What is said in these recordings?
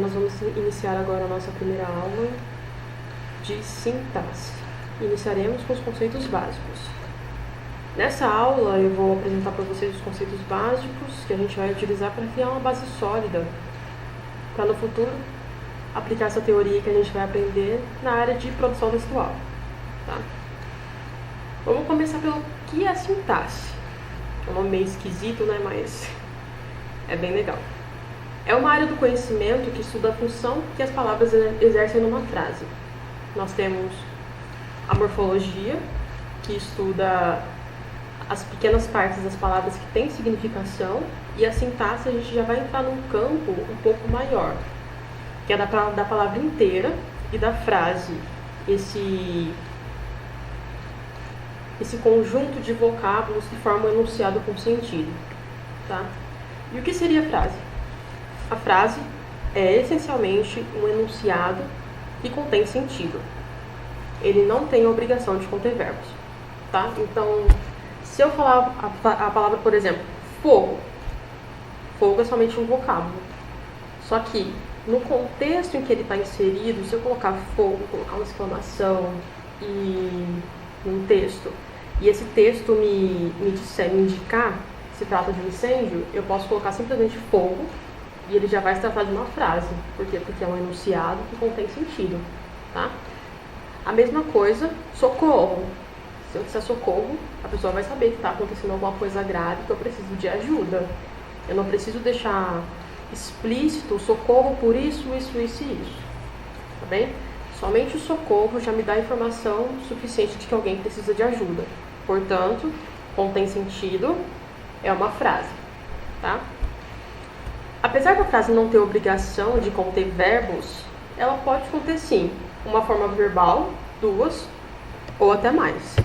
Nós vamos iniciar agora a nossa primeira aula de sintaxe. Iniciaremos com os conceitos básicos. Nessa aula eu vou apresentar para vocês os conceitos básicos que a gente vai utilizar para criar uma base sólida para no futuro aplicar essa teoria que a gente vai aprender na área de produção textual. Tá? Vamos começar pelo que é sintaxe. É um nome meio esquisito, né? Mas é bem legal. É uma área do conhecimento que estuda a função que as palavras exercem numa frase. Nós temos a morfologia, que estuda as pequenas partes das palavras que têm significação, e a sintaxe a gente já vai entrar num campo um pouco maior, que é da palavra inteira e da frase, esse conjunto de vocábulos que formam um enunciado com sentido. Tá? E o que seria a frase? A frase é essencialmente um enunciado que contém sentido. Ele não tem a obrigação de conter verbos. Tá? Então, se eu falar a palavra, por exemplo, fogo, fogo é somente um vocábulo. Só que, no contexto em que ele está inserido, se eu colocar fogo, colocar uma exclamação e um texto, e esse texto me indicar se trata de um incêndio, eu posso colocar simplesmente fogo e ele já vai se tratar de uma frase. Por quê? Porque é um enunciado que contém sentido. Tá? A mesma coisa, socorro. Se eu disser socorro, a pessoa vai saber que está acontecendo alguma coisa grave, que eu preciso de ajuda. Eu não preciso deixar explícito socorro por isso, isso, isso e isso. Tá bem? Somente o socorro já me dá informação suficiente de que alguém precisa de ajuda. Portanto, contém sentido, é uma frase. Tá? Apesar da frase não ter obrigação de conter verbos, ela pode conter sim uma forma verbal, duas ou até mais.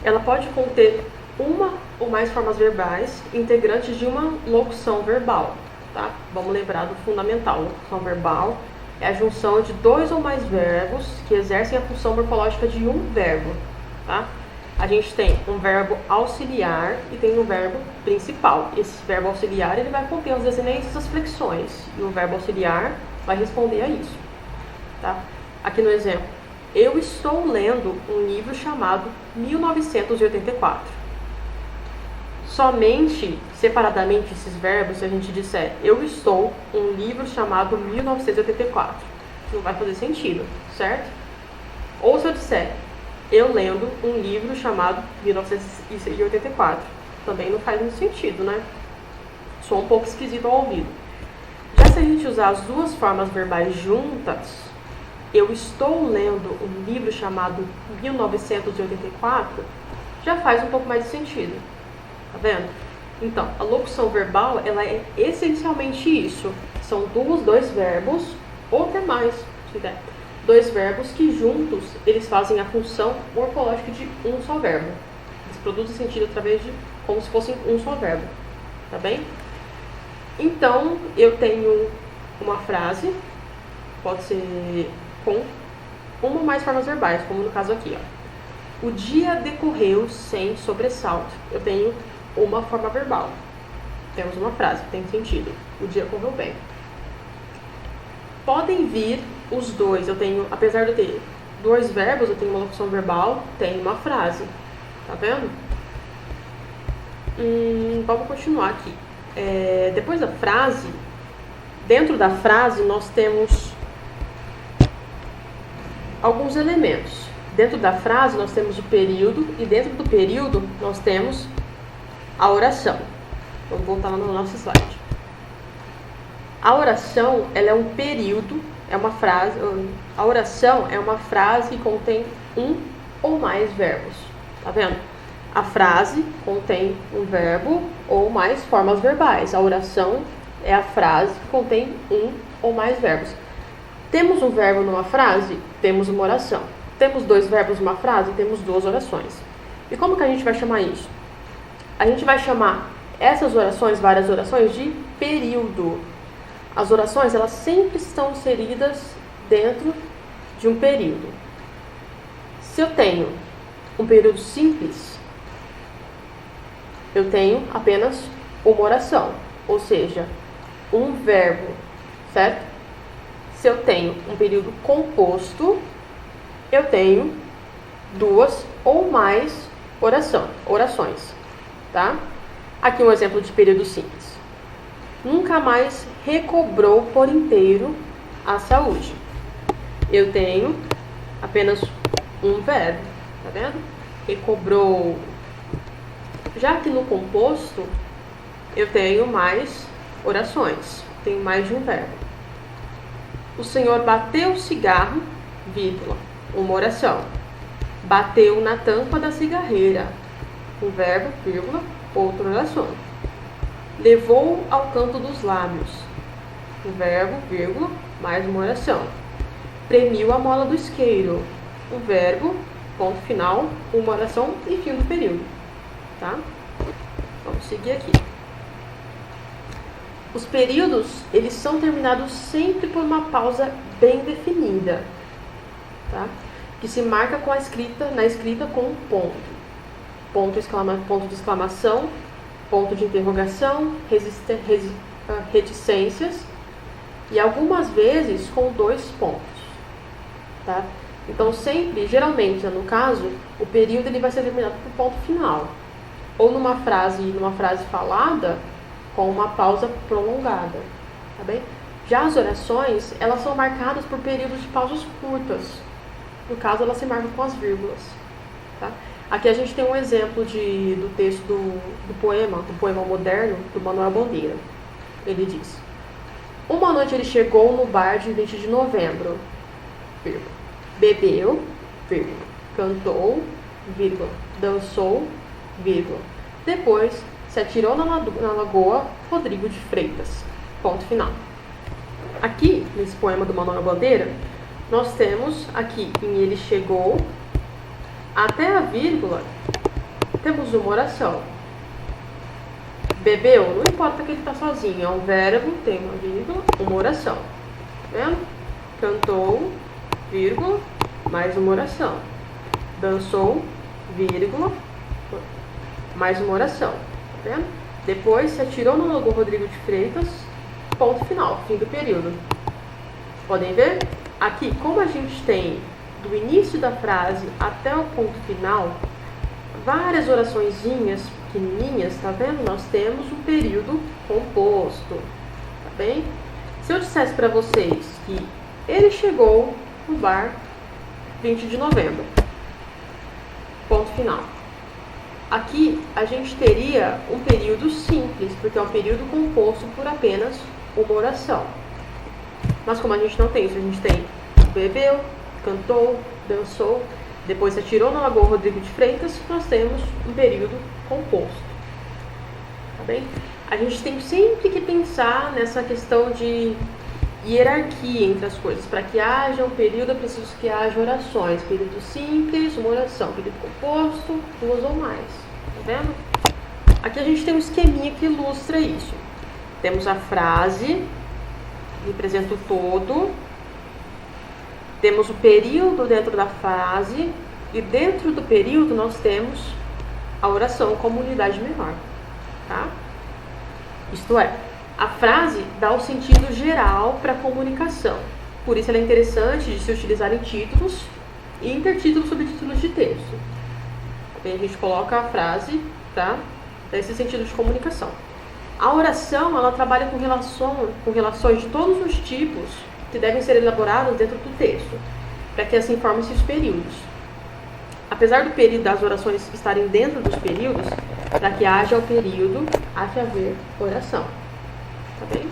Ela pode conter uma ou mais formas verbais integrantes de uma locução verbal. Tá? Vamos lembrar do fundamental. Locução verbal é a junção de dois ou mais verbos que exercem a função morfológica de um verbo. Tá? A gente tem um verbo auxiliar e tem um verbo principal. Esse verbo auxiliar ele vai conter as desinências e as flexões. E o verbo auxiliar vai responder a isso. Tá? Aqui no exemplo. Eu estou lendo um livro chamado 1984. Somente, separadamente, esses verbos, se a gente disser eu estou um livro chamado 1984, não vai fazer sentido, certo? Ou se eu disser eu lendo um livro chamado 1984, também não faz muito sentido, né? Sou um pouco esquisito ao ouvido. Já se a gente usar as duas formas verbais juntas, eu estou lendo um livro chamado 1984, já faz um pouco mais de sentido. Tá vendo? Então, a locução verbal, ela é essencialmente isso. São dois verbos, ou até mais, se der. Dois verbos que juntos, eles fazem a função morfológica de um só verbo. Eles produzem sentido através de, como se fossem um só verbo. Tá bem? Então, eu tenho uma frase, pode ser com uma ou mais formas verbais, como no caso aqui, ó. O dia decorreu sem sobressalto. Eu tenho uma forma verbal. Temos uma frase que tem sentido. O dia correu bem. Podem vir os dois. Eu tenho, apesar de eu ter dois verbos, eu tenho uma locução verbal, tenho uma frase. Tá vendo? Vamos continuar aqui. Depois da frase, dentro da frase nós temos alguns elementos. Dentro da frase nós temos o período e dentro do período nós temos a oração. Vamos voltar lá no nosso slide. A oração, ela é um período, é uma frase. A oração é uma frase que contém um ou mais verbos. Tá vendo? A frase contém um verbo ou mais formas verbais. A oração é a frase que contém um ou mais verbos. Temos um verbo numa frase? Temos uma oração. Temos dois verbos numa frase? Temos duas orações. E como que a gente vai chamar isso? A gente vai chamar essas orações, várias orações, de período. As orações, elas sempre estão inseridas dentro de um período. Se eu tenho um período simples, eu tenho apenas uma oração, ou seja, um verbo, certo? Se eu tenho um período composto, eu tenho duas ou mais orações, tá? Aqui um exemplo de período simples. Nunca mais recobrou por inteiro a saúde. Eu tenho apenas um verbo, tá vendo? Recobrou. Já que no composto, eu tenho mais orações, tenho mais de um verbo. O Senhor bateu o cigarro, vírgula, uma oração. Bateu na tampa da cigarreira, um verbo, vírgula, outra oração. Levou ao canto dos lábios, um verbo, vírgula, mais uma oração. Premiu a mola do isqueiro, um verbo, ponto final, uma oração e fim do período, tá? Vamos seguir aqui. Os períodos, eles são terminados sempre por uma pausa bem definida, tá? Que se marca com na escrita com um ponto. Ponto de exclamação, ponto de interrogação, reticências e algumas vezes com 2 pontos, tá? Então sempre, geralmente, no caso, o período ele vai ser terminado por ponto final, ou numa frase falada com uma pausa prolongada, tá bem? Já as orações, elas são marcadas por períodos de pausas curtas. No caso, elas se marcam com as vírgulas, tá? Aqui a gente tem um exemplo do texto do poema moderno, do Manuel Bandeira. Ele diz: uma noite ele chegou no bar de 20 de novembro, vírgula, bebeu, vírgula, cantou, vírgula, dançou, vírgula, depois se atirou na lagoa Rodrigo de Freitas, ponto final. Aqui, nesse poema do Manuel Bandeira, nós temos aqui em ele chegou, até a vírgula, temos uma oração. Bebeu, não importa que ele está sozinho, é um verbo, tem uma vírgula, uma oração. Tá vendo? Cantou, vírgula, mais uma oração. Dançou, vírgula, mais uma oração. Tá vendo? Depois se atirou no lagoa Rodrigo de Freitas, ponto final, fim do período. Podem ver? Aqui, como a gente tem do início da frase até o ponto final, várias oraçõezinhas pequenininhas, tá vendo? Nós temos um período composto, tá bem? Se eu dissesse para vocês que ele chegou no bar 20 de novembro, ponto final. Aqui a gente teria um período simples, porque é um período composto por apenas uma oração. Mas como a gente não tem isso, a gente tem bebeu, cantou, dançou, depois se atirou na lagoa Rodrigo de Freitas, nós temos um período composto. Tá bem? A gente tem sempre que pensar nessa questão de hierarquia entre as coisas. Para que haja um período, é preciso que haja orações. Período simples, uma oração. Período composto, 2 ou mais. Tá vendo? Aqui a gente tem um esqueminha que ilustra isso. Temos a frase, representa o todo. Temos o período dentro da frase. E dentro do período nós temos a oração como unidade menor. Tá? Isto é, a frase dá o sentido geral para a comunicação. Por isso ela é interessante de se utilizar em títulos e intertítulos, subtítulos de texto. Aí a gente coloca a frase para dar esse sentido de comunicação. A oração ela trabalha com relações de todos os tipos que devem ser elaboradas dentro do texto, para que assim formem-se os períodos. Apesar do período das orações estarem dentro dos períodos, para que haja o período, há que haver oração. Tá bem?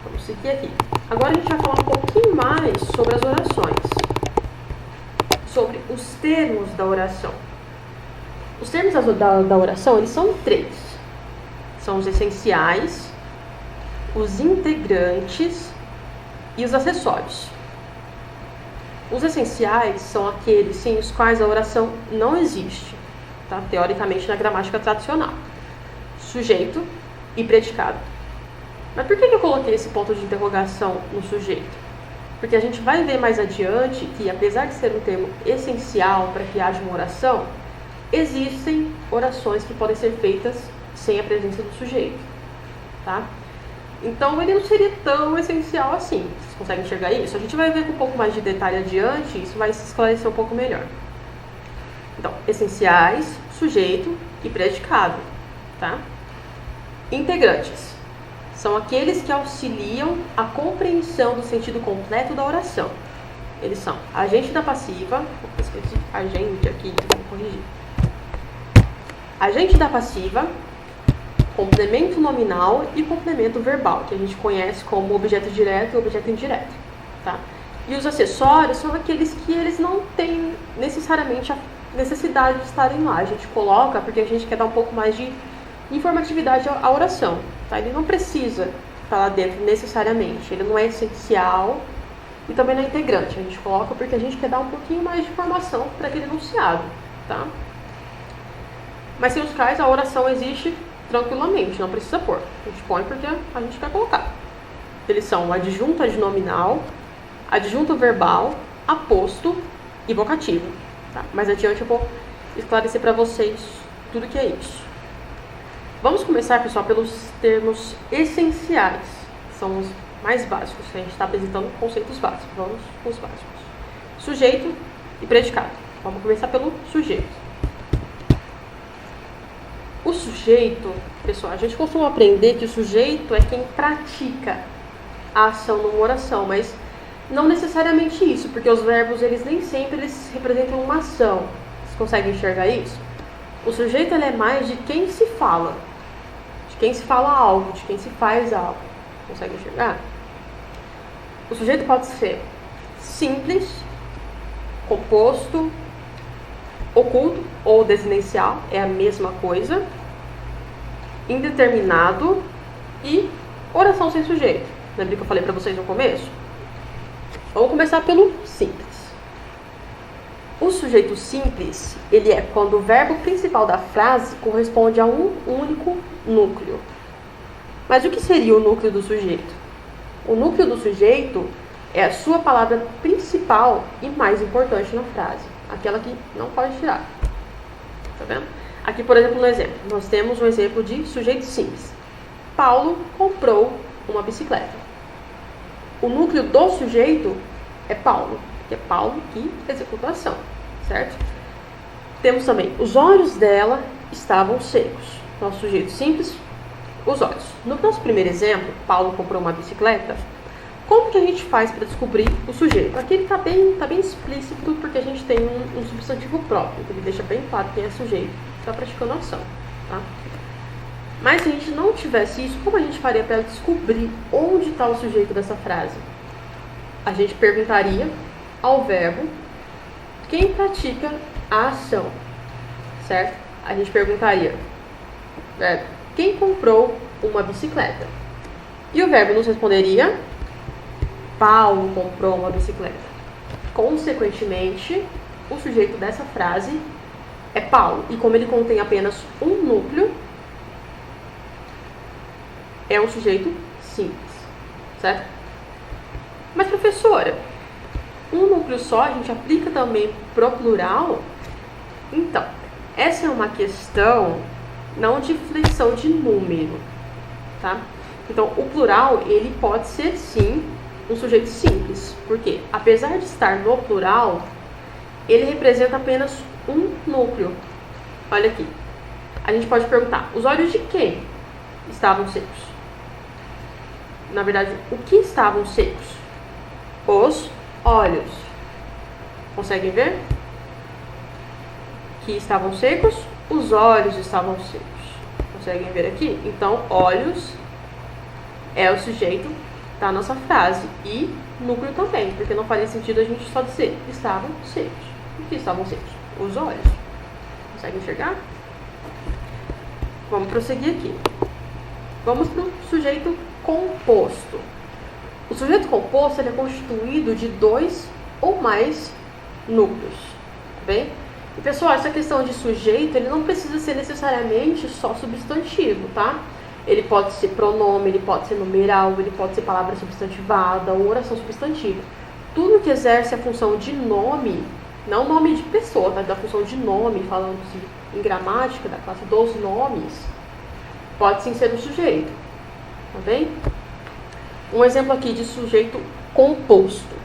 Vamos seguir aqui. Agora a gente vai falar um pouquinho mais sobre as orações. Sobre os termos da oração. Os termos da oração, eles são 3. São os essenciais, os integrantes e os acessórios. Os essenciais são aqueles sem os quais a oração não existe, tá? Teoricamente na gramática tradicional. Sujeito e predicado. Mas por que eu coloquei esse ponto de interrogação no sujeito? Porque a gente vai ver mais adiante que, apesar de ser um termo essencial para que haja uma oração, existem orações que podem ser feitas sem a presença do sujeito, tá? Então, ele não seria tão essencial assim. Vocês conseguem enxergar isso? A gente vai ver com um pouco mais de detalhe adiante, isso vai se esclarecer um pouco melhor. Então, essenciais, sujeito e predicado, tá? Integrantes são aqueles que auxiliam a compreensão do sentido completo da oração. Eles são agente da passiva, vou escrever agente aqui, vou corrigir. Agente da passiva, complemento nominal e complemento verbal, que a gente conhece como objeto direto e objeto indireto, tá? E os acessórios são aqueles que eles não têm necessariamente a necessidade de estarem lá. A gente coloca porque a gente quer dar um pouco mais de informatividade à oração, tá? Ele não precisa estar lá dentro necessariamente, ele não é essencial e também não é integrante. A gente coloca porque a gente quer dar um pouquinho mais de informação para aquele enunciado, tá? Mas sem os quais a oração existe tranquilamente, não precisa pôr. A gente põe porque a gente quer colocar. Eles são adjunto adnominal, adjunto verbal, aposto e vocativo, tá? Mais adiante eu vou esclarecer para vocês tudo que é isso. Vamos começar, pessoal, pelos termos essenciais, que são os mais básicos. A gente está apresentando conceitos básicos. Vamos com os básicos. Sujeito e predicado. Vamos começar pelo sujeito. O sujeito, pessoal, a gente costuma aprender que o sujeito é quem pratica a ação numa oração, mas não necessariamente isso, porque os verbos, eles nem sempre eles representam uma ação. Vocês conseguem enxergar isso? O sujeito, ele é mais de quem se fala. De quem se fala algo, de quem se faz algo. Consegue enxergar? O sujeito pode ser simples, composto, oculto ou desinencial, é a mesma coisa, indeterminado e oração sem sujeito. Lembra que eu falei para vocês no começo? Vamos começar pelo simples. O sujeito simples, ele é quando o verbo principal da frase corresponde a um único núcleo. Mas o que seria o núcleo do sujeito? O núcleo do sujeito é a sua palavra principal e mais importante na frase. Aquela que não pode tirar. Tá vendo? Aqui, por exemplo, no exemplo, nós temos um exemplo de sujeito simples. Paulo comprou uma bicicleta. O núcleo do sujeito é Paulo, que é Paulo que executa a ação, certo? Temos também, os olhos dela estavam secos. Nosso sujeito simples, os olhos. No nosso primeiro exemplo, Paulo comprou uma bicicleta. Como que a gente faz para descobrir o sujeito? Aqui ele está bem explícito, porque a gente tem um substantivo próprio, que ele deixa bem claro quem é sujeito, está praticando a ação, tá? Mas se a gente não tivesse isso, como a gente faria para descobrir onde está o sujeito dessa frase? A gente perguntaria ao verbo quem pratica a ação, certo? A gente perguntaria, quem comprou uma bicicleta? E o verbo nos responderia, Paulo comprou uma bicicleta. Consequentemente, o sujeito dessa frase é Paulo. E como ele contém apenas um núcleo, é um sujeito simples, certo? Mas, professora, um núcleo só a gente aplica também pro plural? Então, essa é uma questão não de flexão de número, tá? Então, o plural, ele pode ser, sim, um sujeito simples. Porque, apesar de estar no plural, ele representa apenas um núcleo. Olha aqui. A gente pode perguntar, os olhos de quem estavam secos? Na verdade, o que estavam secos? Os olhos. Conseguem ver? Que estavam secos, os olhos estavam secos. Conseguem ver aqui? Então, olhos é o sujeito da nossa frase. E núcleo também, porque não faria sentido a gente só dizer estavam secos. O que estavam secos? Os olhos. Conseguem enxergar? Vamos prosseguir aqui. Vamos para o sujeito composto. O sujeito composto ele é constituído de 2 ou mais núcleos, tá bem? E pessoal, essa questão de sujeito, ele não precisa ser necessariamente só substantivo, tá? Ele pode ser pronome, ele pode ser numeral, ele pode ser palavra substantivada ou oração substantiva. Tudo que exerce a função de nome, não nome de pessoa, tá? Da função de nome, falando em gramática, da classe dos nomes, pode sim ser o sujeito, tá bem? Um exemplo aqui de sujeito composto.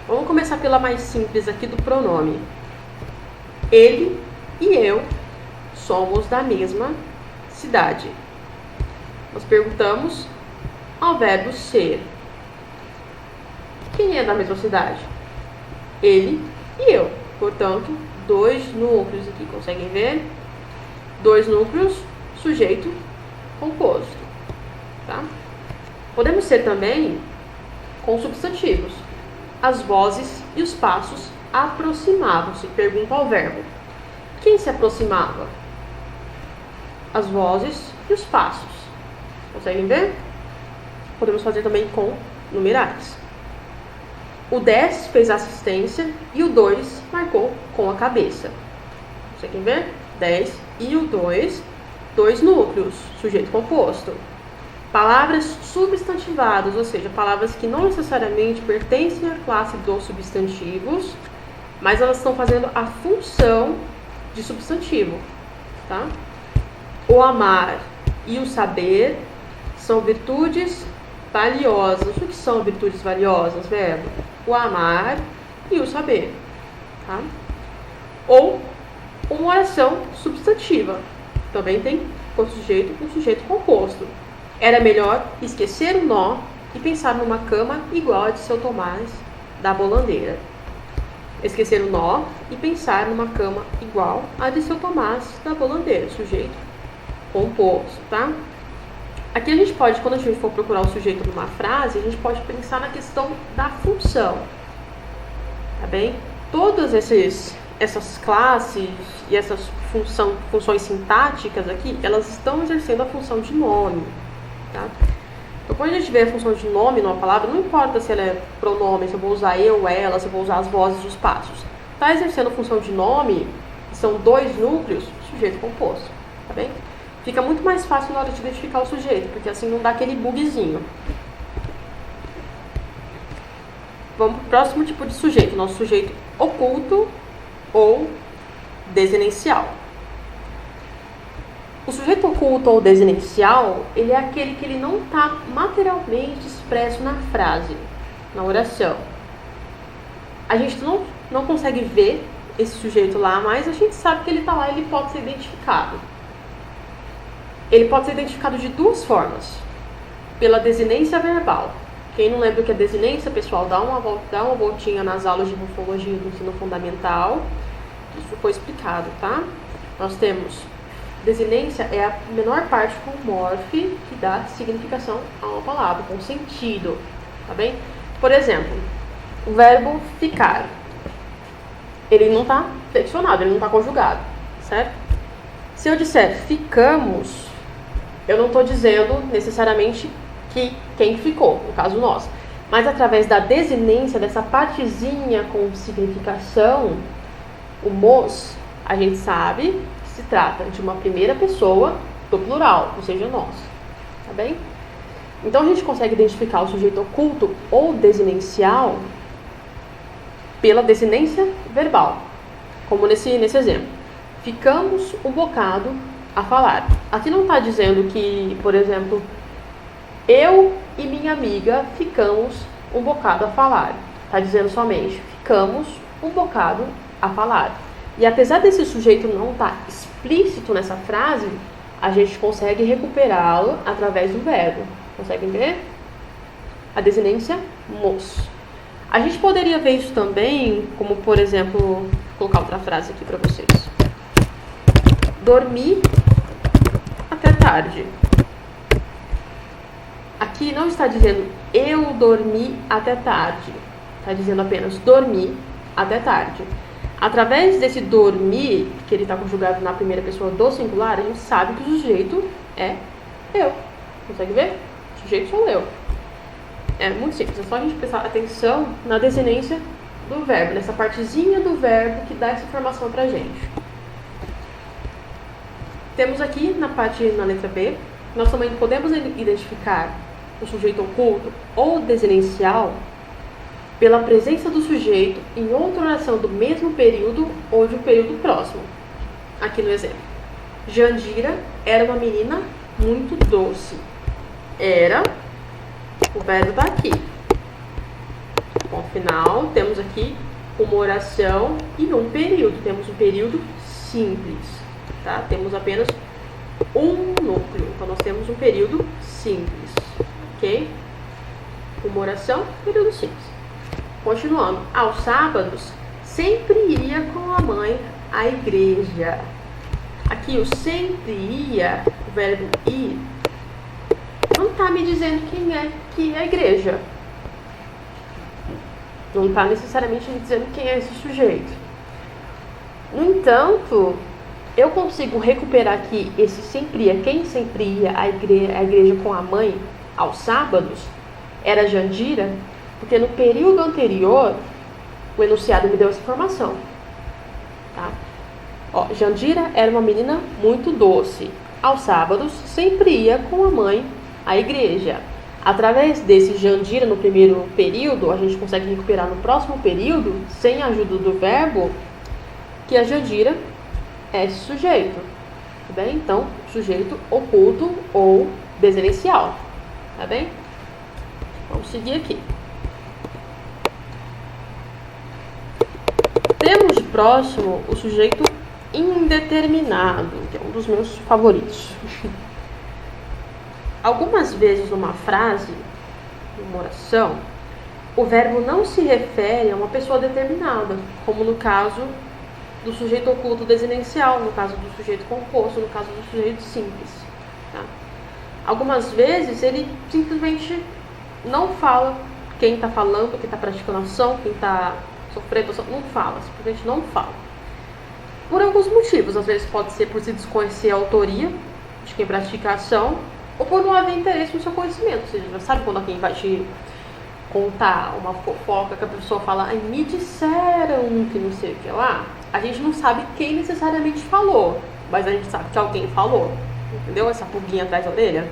Vamos começar pela mais simples aqui do pronome. Ele e eu somos da mesma cidade. Nós perguntamos ao verbo ser. Quem é da mesma cidade? Ele e eu. Portanto, 2 núcleos aqui, conseguem ver? 2 núcleos, sujeito composto. Tá? Podemos ser também com substantivos. As vozes e os passos aproximavam-se. Pergunta ao verbo. Quem se aproximava? As vozes e os passos. Conseguem ver? Podemos fazer também com numerais. O 10 fez assistência e o 2 marcou com a cabeça. Conseguem ver? 10 e o 2, 2 núcleos, sujeito composto. Palavras substantivadas, ou seja, palavras que não necessariamente pertencem à classe dos substantivos, mas elas estão fazendo a função de substantivo. Tá? O amar e o saber são virtudes valiosas. O que são virtudes valiosas, verbo? O amar e o saber. Tá? Ou uma oração substantiva. Também tem um sujeito composto. Era melhor esquecer o nó e pensar numa cama igual a de seu Tomás da Bolandeira. Esquecer o nó e pensar numa cama igual a de seu Tomás da Bolandeira. Sujeito composto, tá? Aqui a gente pode, quando a gente for procurar o sujeito numa frase, a gente pode pensar na questão da função. Tá bem? Todas essas classes e essas funções sintáticas aqui, elas estão exercendo a função de nome. Tá? Então, quando a gente vê a função de nome numa palavra, não importa se ela é pronome, se eu vou usar eu, ela, se eu vou usar as vozes e os passos. Está exercendo a função de nome, que são 2 núcleos, sujeito composto. Tá bem? Fica muito mais fácil na hora de identificar o sujeito, porque assim não dá aquele bugzinho. Vamos para o próximo tipo de sujeito, nosso sujeito oculto ou desinencial. O sujeito oculto ou desinencial, ele é aquele que ele não está materialmente expresso na frase, na oração. A gente não consegue ver esse sujeito lá, mas a gente sabe que ele está lá e ele pode ser identificado. Ele pode ser identificado de 2 formas. Pela desinência verbal. Quem não lembra o que é desinência, pessoal, dá uma voltinha nas aulas de morfologia do ensino fundamental. Isso foi explicado, tá? Nós temos... Desinência é a menor parte com morfe que dá significação a uma palavra, com sentido, tá bem? Por exemplo, o verbo ficar. Ele não está flexionado, ele não está conjugado, certo? Se eu disser ficamos, eu não estou dizendo necessariamente que quem ficou, no caso nós. Mas através da desinência, dessa partezinha com significação, o mos, a gente sabe... se trata de uma primeira pessoa do plural, ou seja, nós. Tá bem? Então, a gente consegue identificar o sujeito oculto ou desinencial pela desinência verbal, como nesse exemplo. Ficamos um bocado a falar. Aqui não está dizendo que, por exemplo, eu e minha amiga ficamos um bocado a falar. Está dizendo somente, ficamos um bocado a falar. E apesar desse sujeito não estar explícito nessa frase, a gente consegue recuperá-lo através do verbo. Conseguem ver? A desinência mos. A gente poderia ver isso também, como por exemplo, vou colocar outra frase aqui para vocês. Dormi até tarde. Aqui não está dizendo eu dormi até tarde. Está dizendo apenas dormi até tarde. Através desse dormir, que ele está conjugado na primeira pessoa do singular, a gente sabe que o sujeito é eu. Consegue ver? O sujeito sou eu. É muito simples, é só a gente prestar atenção na desinência do verbo, nessa partezinha do verbo que dá essa informação pra gente. Temos aqui na letra B, nós também podemos identificar o sujeito oculto ou desinencial pela presença do sujeito em outra oração do mesmo período ou de um período próximo. aqui no exemplo. Jandira era uma menina muito doce. Era, o verbo tá aqui. Bom, afinal, temos aqui uma oração e um período. Temos um período simples, tá? Temos apenas um núcleo. Então, nós temos um período simples, ok? Uma oração, período simples. Continuando. Aos sábados, sempre ia com a mãe à igreja. Aqui, o sempre ia, o verbo ir, não está me dizendo quem é que é a igreja. Não está necessariamente me dizendo quem é esse sujeito. No entanto, eu consigo recuperar aqui esse sempre ia. Quem sempre ia à igreja com a mãe aos sábados era Jandira, porque no período anterior o enunciado me deu essa informação. Tá? Ó, Jandira era uma menina muito doce. Aos sábados sempre ia com a mãe à igreja. Através desse Jandira no primeiro período, a gente consegue recuperar no próximo período, sem a ajuda do verbo, que a Jandira é esse sujeito. Tá bem? Então, sujeito oculto ou desenencial. Tá bem? Vamos seguir aqui. Temos de próximo o sujeito indeterminado, que é um dos meus favoritos. Algumas vezes numa frase, numa oração, o verbo não se refere a uma pessoa determinada, como no caso do sujeito oculto desenencial, no caso do sujeito composto, no caso do sujeito simples. Tá? Algumas vezes ele simplesmente não fala quem está falando, quem está praticando a ação, quem está sofrendo ação, não fala, simplesmente não fala. Por alguns motivos, às vezes pode ser por se desconhecer a autoria de quem pratica a ação, ou por não haver interesse no seu conhecimento. Você já sabe quando alguém vai te contar uma fofoca que a pessoa fala, ai, me disseram que não sei o que lá. A gente não sabe quem necessariamente falou, mas a gente sabe que alguém falou. Entendeu? Essa pulguinha atrás da orelha.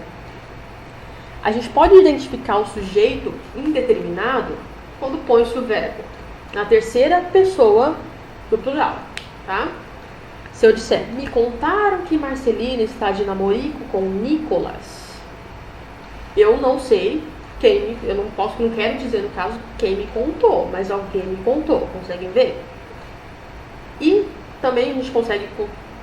A gente pode identificar o sujeito indeterminado quando põe-se o verbo na terceira pessoa do plural, tá? Se eu disser, me contaram que Marcelina está de namorico com Nicolas, eu não sei quem, não quero dizer no caso quem me contou, mas alguém me contou, conseguem ver? E também a gente consegue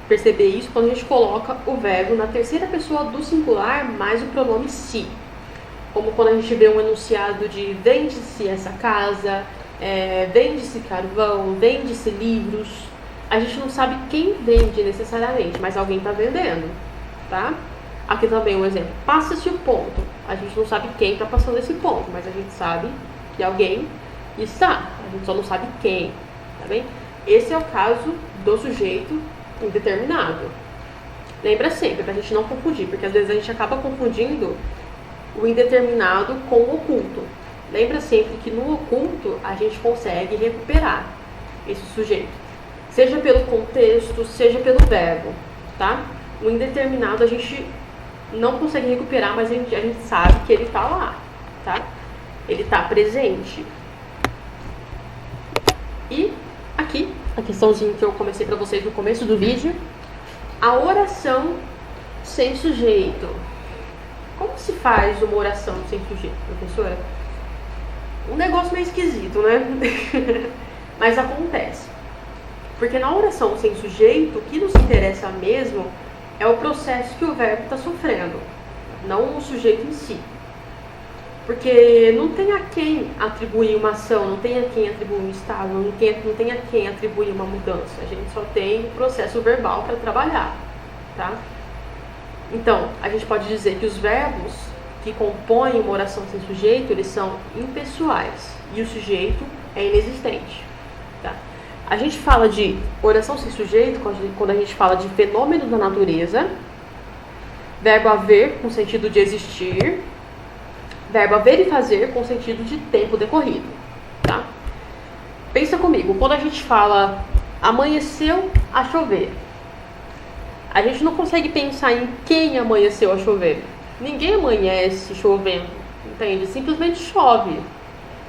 perceber isso quando a gente coloca o verbo na terceira pessoa do singular mais o pronome se. Como quando a gente vê um enunciado de vende-se essa casa, vende-se carvão, vende-se livros. A gente não sabe quem vende necessariamente, mas alguém está vendendo, tá? Aqui também um exemplo. Passa-se o ponto. A gente não sabe quem está passando esse ponto, mas a gente sabe que alguém está. A gente só não sabe quem, tá bem? Esse é o caso do sujeito indeterminado. Lembra sempre, pra gente não confundir, porque às vezes a gente acaba confundindo o indeterminado com o oculto. Lembra sempre que no oculto a gente consegue recuperar esse sujeito. Seja pelo contexto, seja pelo verbo, tá? O indeterminado a gente não consegue recuperar, mas a gente sabe que ele está lá, tá? Ele está presente. E aqui, a questãozinha que eu comecei para vocês no começo do vídeo, a oração sem sujeito. Como se faz uma oração sem sujeito, professora? Um negócio meio esquisito, né? Mas acontece. Porque na oração sem sujeito, o que nos interessa mesmo é o processo que o verbo está sofrendo, não o sujeito em si. Porque não tem a quem atribuir uma ação, não tem a quem atribuir um estado, não tem a quem atribuir uma mudança. A gente só tem o processo verbal para trabalhar, tá? Então, a gente pode dizer que os verbos que compõem uma oração sem sujeito, eles são impessoais e o sujeito é inexistente, tá? A gente fala de oração sem sujeito quando a gente fala de fenômeno da natureza, verbo haver com sentido de existir, verbo haver e fazer com sentido de tempo decorrido, tá? Pensa comigo, quando a gente fala amanheceu a chover, a gente não consegue pensar em quem amanheceu a chover. Ninguém amanhece chovendo, entende? Simplesmente chove.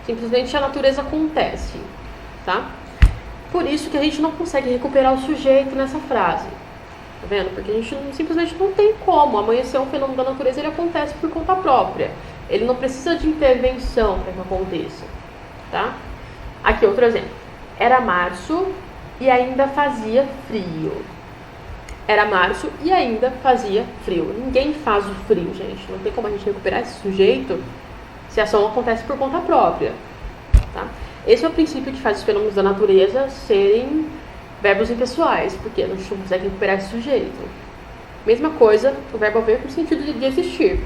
Simplesmente a natureza acontece, tá? Por isso que a gente não consegue recuperar o sujeito nessa frase. Tá vendo? Porque a gente simplesmente não tem como. Amanhecer é um fenômeno da natureza, ele acontece por conta própria. Ele não precisa de intervenção para que aconteça. Tá? Aqui outro exemplo. Era março e ainda fazia frio. Era março e ainda fazia frio. Ninguém faz o frio, gente. Não tem como a gente recuperar esse sujeito se a ação acontece por conta própria. Tá? Esse é o princípio que faz os fenômenos da natureza serem verbos impessoais, porque a gente não consegue recuperar esse sujeito. Mesma coisa, o verbo haver com o sentido de existir.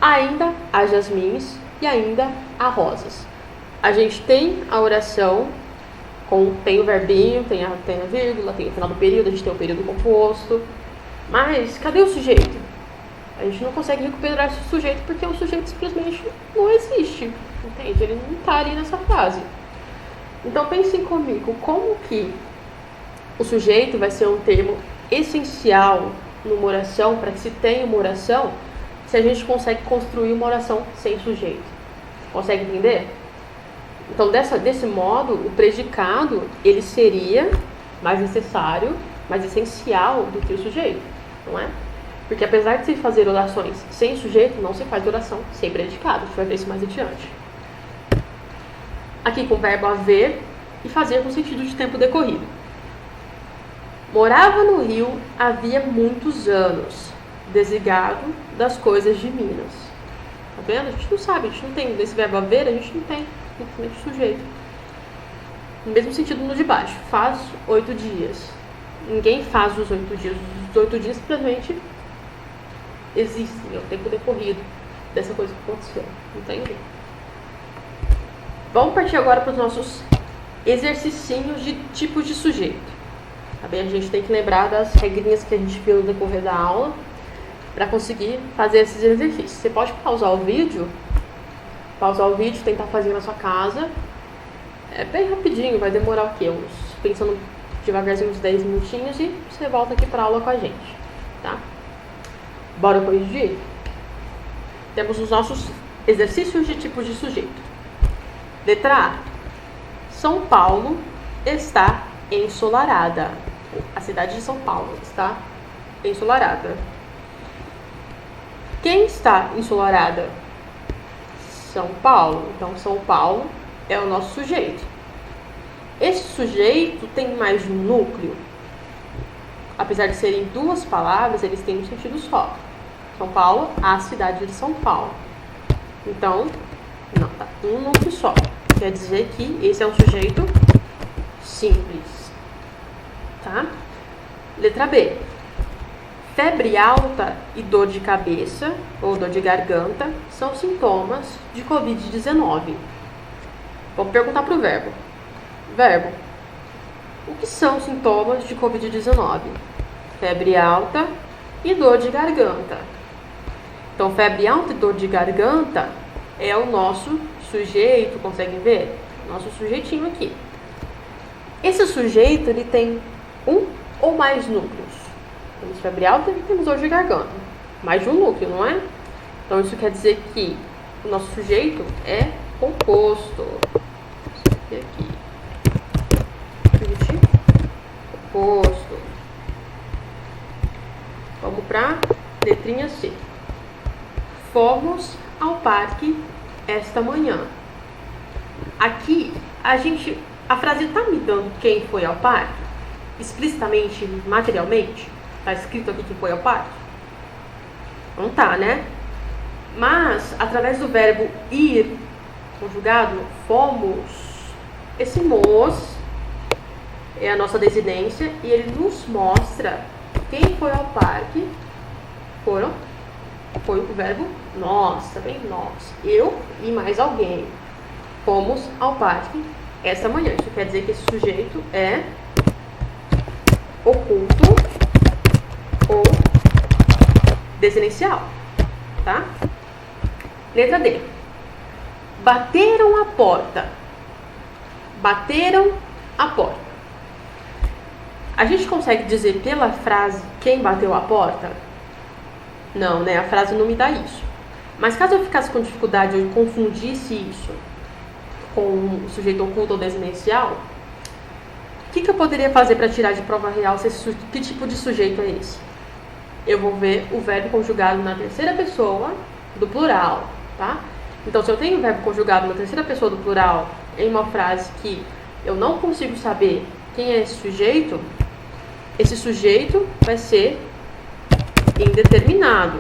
Ainda há jasmins e ainda há rosas. A gente tem a oração, tem o verbinho, tem a vírgula, tem o final do período, a gente tem o período composto. Mas cadê o sujeito? A gente não consegue recuperar esse sujeito porque o sujeito simplesmente não existe. Entende? Ele não está ali nessa frase. Então pensem comigo, como que o sujeito vai ser um termo essencial numa oração, para que se tenha uma oração, se a gente consegue construir uma oração sem sujeito. Consegue entender? Então, desse modo, o predicado, ele seria mais necessário, mais essencial do que o sujeito, não é? Porque apesar de se fazer orações sem sujeito, não se faz oração sem predicado. A gente vai ver isso mais adiante. Aqui com o verbo haver e fazer com sentido de tempo decorrido. Morava no Rio havia muitos anos, desligado das coisas de Minas. Tá vendo? A gente não sabe, a gente não tem desse verbo haver, a gente não tem simplesmente sujeito. No mesmo sentido no de baixo, faz 8 dias. Ninguém faz os 8 dias. Os 8 dias simplesmente existem, é o tempo decorrido dessa coisa que aconteceu. Entende? Vamos partir agora para os nossos exercicinhos de tipos de sujeito. Tá bem? A gente tem que lembrar das regrinhas que a gente viu no decorrer da aula para conseguir fazer esses exercícios. Você pode pausar o vídeo, tentar fazer na sua casa. É bem rapidinho, vai demorar o quê? Pensando devagarzinho uns 10 minutinhos e você volta aqui para a aula com a gente. Tá? Bora corrigir? Temos os nossos exercícios de tipos de sujeito. Letra A. São Paulo está ensolarada. A cidade de São Paulo está ensolarada. Quem está ensolarada? São Paulo. Então, São Paulo é o nosso sujeito. Esse sujeito tem mais de um núcleo. Apesar de serem duas palavras, eles têm um sentido só. São Paulo, a cidade de São Paulo. Então, não, tá um núcleo só. Quer dizer que esse é um sujeito simples. Tá? Letra B. Febre alta e dor de cabeça ou dor de garganta são sintomas de Covid-19. Vamos perguntar para o verbo. Verbo. O que são sintomas de Covid-19? Febre alta e dor de garganta. Então, febre alta e dor de garganta é o nosso sujeito, conseguem ver? Nosso sujeitinho aqui. Esse sujeito, ele tem um ou mais núcleos. Temos febre alta e temos dor de garganta. Mais de um núcleo, não é? Então, isso quer dizer que o nosso sujeito é composto. Aqui. Composto. Vamos para letrinha C. Fomos ao parque esta manhã. Aqui, a frase está me dando quem foi ao parque? Explicitamente, materialmente? Está escrito aqui quem foi ao parque? Não tá, né? Mas, através do verbo ir, conjugado, fomos, esse mos é a nossa desinência e ele nos mostra quem foi ao parque. Foi o verbo nós, tá bem? Nós. Eu e mais alguém. Fomos ao parque esta manhã. Isso quer dizer que esse sujeito é oculto ou desinencial, tá? Letra D. Bateram a porta. Bateram a porta. A gente consegue dizer pela frase quem bateu a porta? Não, né? A frase não me dá isso. Mas caso eu ficasse com dificuldade ou confundisse isso com o sujeito oculto ou desinencial, O que eu poderia fazer para tirar de prova real que tipo de sujeito é esse? Eu vou ver o verbo conjugado na terceira pessoa do plural, tá? Então, se eu tenho o verbo conjugado na terceira pessoa do plural em uma frase que eu não consigo saber quem é esse sujeito vai ser indeterminado,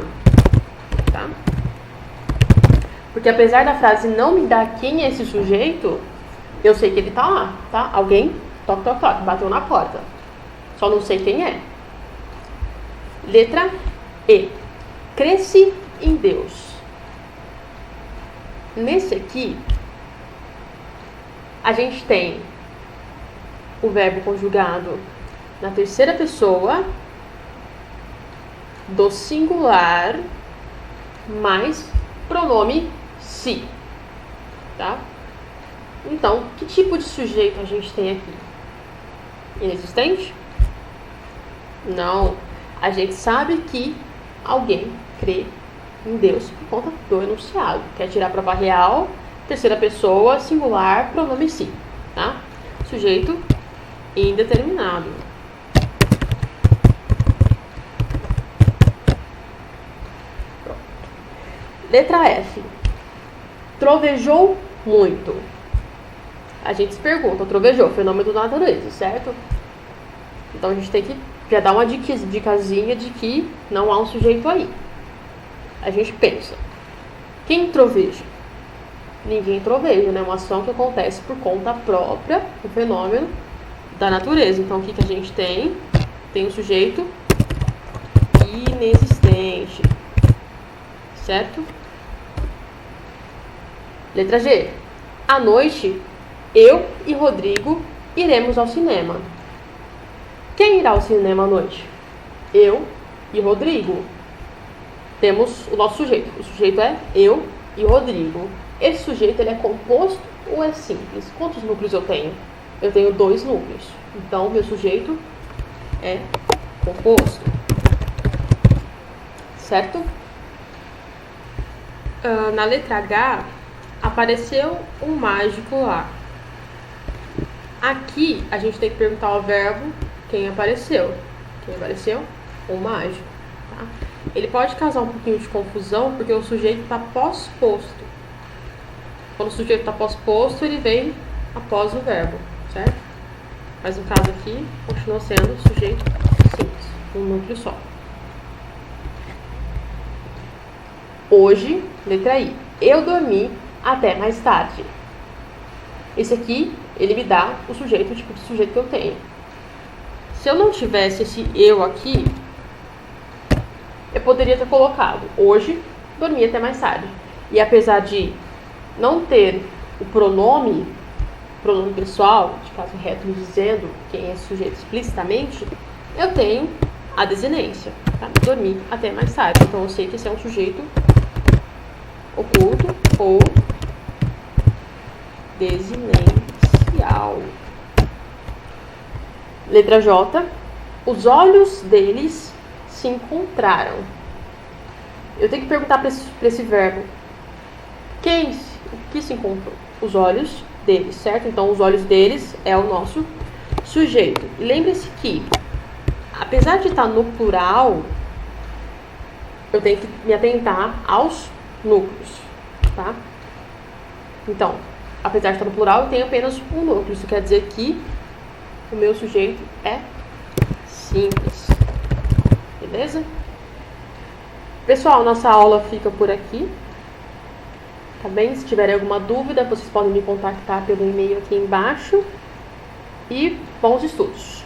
tá? Porque apesar da frase não me dar quem é esse sujeito, eu sei que ele tá lá, tá? Alguém, toque, toque, toque, bateu na porta. Só não sei quem é. Letra E. Cresce em Deus. Nesse aqui, a gente tem o verbo conjugado na terceira pessoa do singular mais pronome se, tá? Então, que tipo de sujeito a gente tem aqui? Inexistente? Não. A gente sabe que alguém crê em Deus por conta do enunciado. Quer tirar a prova real, terceira pessoa, singular, pronome se, tá? Sujeito indeterminado. Pronto. Letra F. Trovejou muito. A gente se pergunta, trovejou, fenômeno da natureza, certo? Então a gente tem que já dar uma dicasinha de que não há um sujeito aí. A gente pensa, quem troveja? Ninguém troveja, né? Uma ação que acontece por conta própria do fenômeno da natureza. Então o que a gente tem? Tem um sujeito inexistente, certo? Letra G. À noite, eu e Rodrigo iremos ao cinema. Quem irá ao cinema à noite? Eu e Rodrigo. Temos o nosso sujeito. O sujeito é eu e Rodrigo. Esse sujeito ele é composto ou é simples? Quantos núcleos eu tenho? Eu tenho 2 núcleos. Então, meu sujeito é composto. Certo? Na letra H, apareceu um mágico lá. Aqui, a gente tem que perguntar ao verbo quem apareceu. Quem apareceu? O mágico. Tá? Ele pode causar um pouquinho de confusão, porque o sujeito está pós-posto. Quando o sujeito está pós-posto, ele vem após o verbo, certo? Mas no caso aqui, continua sendo sujeito simples, um núcleo só. Hoje, letra I. Eu dormi até mais tarde. Esse aqui, ele me dá o sujeito, o tipo de sujeito que eu tenho. Se eu não tivesse esse eu aqui, eu poderia ter colocado hoje, dormi até mais tarde. E apesar de não ter o pronome pessoal, de caso reto me dizendo quem é esse sujeito explicitamente, eu tenho a desinência, tá? Dormi até mais tarde. Então eu sei que esse é um sujeito oculto ou desinencial. Letra J. Os olhos deles se encontraram. Eu tenho que perguntar para esse verbo o que se encontrou? Os olhos deles, certo? Então, os olhos deles é o nosso sujeito. E lembre-se que, apesar de estar no plural, eu tenho que me atentar aos núcleos, tá? Então, apesar de estar no plural, eu tenho apenas um núcleo. Isso quer dizer que o meu sujeito é simples. Beleza? Pessoal, nossa aula fica por aqui. Tá bem? Se tiverem alguma dúvida, vocês podem me contactar pelo e-mail aqui embaixo. E bons estudos!